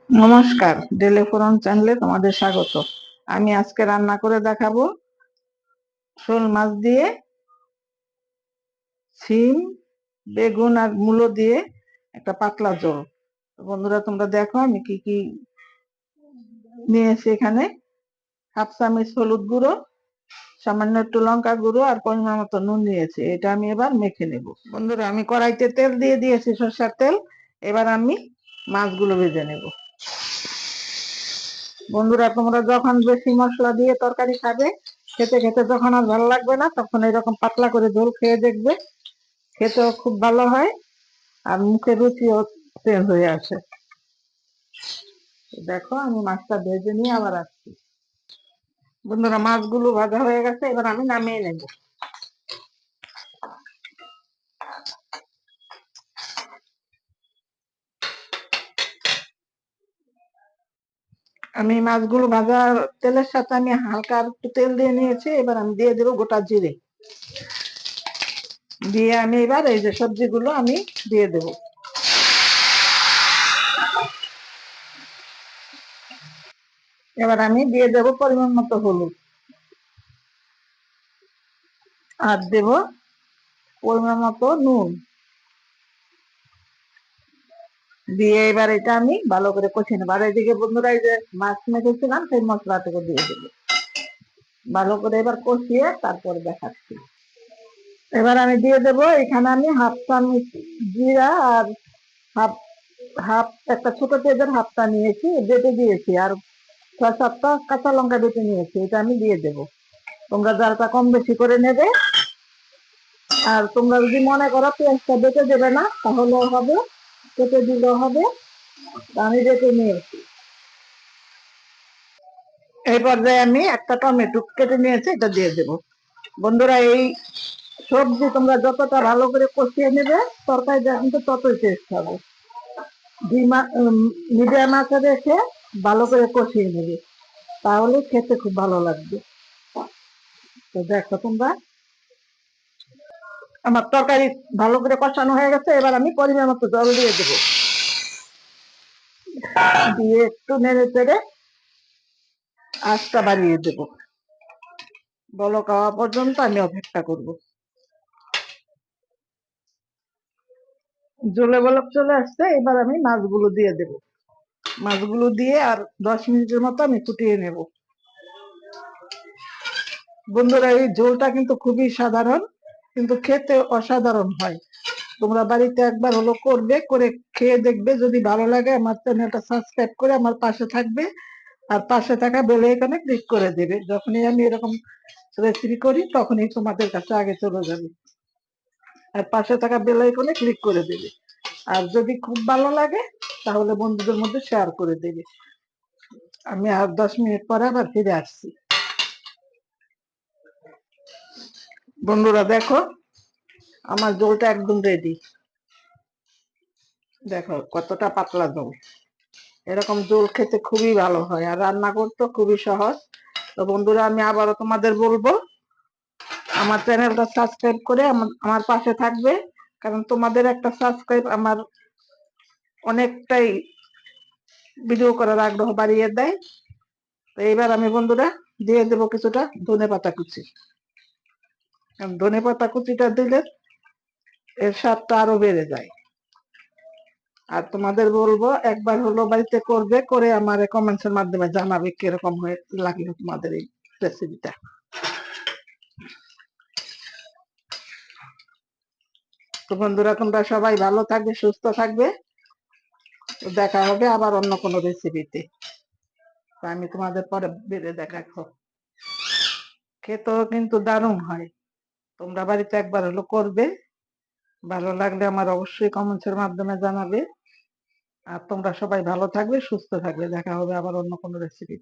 নমস্কার, ডেলে ফোরন চ্যানেলে তোমাদের স্বাগত। আমি আজকে রান্না করে দেখাবো শোল মাছ দিয়ে শিম, বেগুন আর মূলো দিয়ে একটা পাতলা ঝোল। বন্ধুরা, তোমরা দেখো আমি কি কি নিয়েছি। এখানে হাফ চামচ হলুদ গুঁড়ো, সামান্য একটু লঙ্কা গুঁড়ো আর পরিমাণ মতো নুন নিয়েছি। এটা আমি এবার মেখে নেব। বন্ধুরা, আমি কড়াইতে তেল দিয়ে দিয়েছি, সরষের তেল। এবার আমি মাছগুলো ভেজে নেব। বন্ধুরা, তোমরা যখন বেশি মশলা দিয়ে তরকারি খাবে, খেতে খেতে যখন আর ভালো লাগবে না, তখন এরকম পাতলা করে ঝোল খেয়ে দেখবে, খেতেও খুব ভালো হয় আর মুখের রুচিও চেঞ্জ হয়ে আসে। দেখো, আমি মাছটা ভেজে নিয়ে আবার আসছি। বন্ধুরা, মাছগুলো ভাজা হয়ে গেছে, এবার আমি নামিয়ে নেব। আমি মাছগুলো ভাজার তেলের সাথে আমি হালকা আর একটু তেল দিয়ে নিয়েছি। এবার আমি দিয়ে দেবো গোটা জিরে। দিয়ে আমি এবার এই যে সবজিগুলো আমি দিয়ে দেবো। এবার আমি দিয়ে দেবো পরিমাণ মতো হলুদ, আর দেব পরিমাণ মতো নুন। দিয়ে এবার এটা আমি ভালো করে কষিয়ে নেবো। আর এদিকে বন্ধুরা, এই যে মাছ মেখেছিলাম সেই মশলাটাকে দিয়ে দেবো ভালো করে। এবার কষিয়ে তারপর দেখাচ্ছি। এবার আমি দিয়ে দেবো এখানে আমি হাফ চামচ জিরা আর হাফ হাফ একটা ছোট পেঁয়াজের হাফটা নিয়েছি, বেটে দিয়েছি, আর 6-7টা কাঁচা লঙ্কা বেটে নিয়েছি। এটা আমি দিয়ে দেবো। তোমরা জালটা কম বেশি করে নেবে। আর তোমরা যদি মনে করো পেঁয়াজটা বেটে দেবে না, তাহলেও হবে, কেটে দিলেও হবে। আমি বেটে নিয়েছি। এই পর্যায়ে আমি একটা টমেটো কেটে নিয়েছি, এটা দিয়ে দেব। বন্ধুরা, এই সবজি তোমরা যতটা ভালো করে কষিয়ে নেবে, তরকারিটা কিন্তু ততই টেস্ট হবে। মিডিয়াম আঁচে রেখে ভালো করে কষিয়ে নেবে, তাহলে খেতে খুব ভালো লাগবে। তো দেখো তোমরা, আমার তরকারি ভালো করে কষানো হয়ে গেছে। এবার আমি পরিমাণ মতো জল দিয়ে দেবো। দিয়ে একটু নেড়ে চেড়ে আঁচটা বাড়িয়ে দেবো। বলক হওয়া পর্যন্ত আমি অপেক্ষা করব। জলে বলক চলে আসছে, এবার আমি মাছগুলো দিয়ে দেব। মাছগুলো দিয়ে আর 10 মিনিটের মতো আমি ফুটিয়ে নেব। বন্ধুরা, এই ঝোলটা কিন্তু খুবই সাধারণ, কিন্তু খেতে অসাধারণ হয়। তোমরা বাড়িতে একবার হলো করবে, করে খেয়ে দেখবে। যদি ভালো লাগে, আমার চ্যানেলটা সাবস্ক্রাইব করে আমার পাশে থাকবে, আর পাশে থাকা বেল আইকনে ক্লিক করে দেবে। যখনই আমি এরকম রেসিপি করি, তখনই তোমাদের কাছে আগে চলে যাবে। আর পাশে থাকা বেল আইকনে ক্লিক করে দেবে। আর যদি খুব ভালো লাগে, তাহলে বন্ধুদের মধ্যে শেয়ার করে দেবে। আমি আর 10 মিনিট পরে আবার ফিরে আসছি। বন্ধুরা দেখো, আমার ঝোলটা একদম রেডি। দেখো কতটা পাতলা ঝোল। এরকম ঝোল খেতে খুবই ভালো হয়, আর রান্না করতে খুবই সহজ। তো বন্ধুরা, আমি আবারও তোমাদের বলবো, আমার চ্যানেলটা সাবস্ক্রাইব করে আমার পাশে থাকবে, কারণ তোমাদের একটা সাবস্ক্রাইব আমার অনেকটাই ভিডিও করার আগ্রহ বাড়িয়ে দেয়। তো এইবার আমি বন্ধুরা দিয়ে দেবো কিছুটা ধনেপাতা কুচি। ধনেপাতা কুচিটা দিলে এর স্বাদটা আরো বেড়ে যায়। আর তোমাদের বলবো, একবার হলো বাড়িতে করবে, করে আমার কমেন্টস এর মাধ্যমে জানাবে কিরকম হয়ে লাগলো তোমাদের এই রেসিপিটা। তো বন্ধুরা, তোমরা সবাই ভালো থাকবে, সুস্থ থাকবে। দেখা হবে আবার অন্য কোনো রেসিপিতে। আমি তোমাদের পরে বেড়ে দেখাবো। খেতেও কিন্তু দারুণ হয়। তোমরা বাড়িতে একবার হলো করবে, ভালো লাগলে আমার অবশ্যই কমেন্টস এর মাধ্যমে জানাবে। আর তোমরা সবাই ভালো থাকবে, সুস্থ থাকবে। দেখা হবে আবার অন্য কোনো রেসিপি।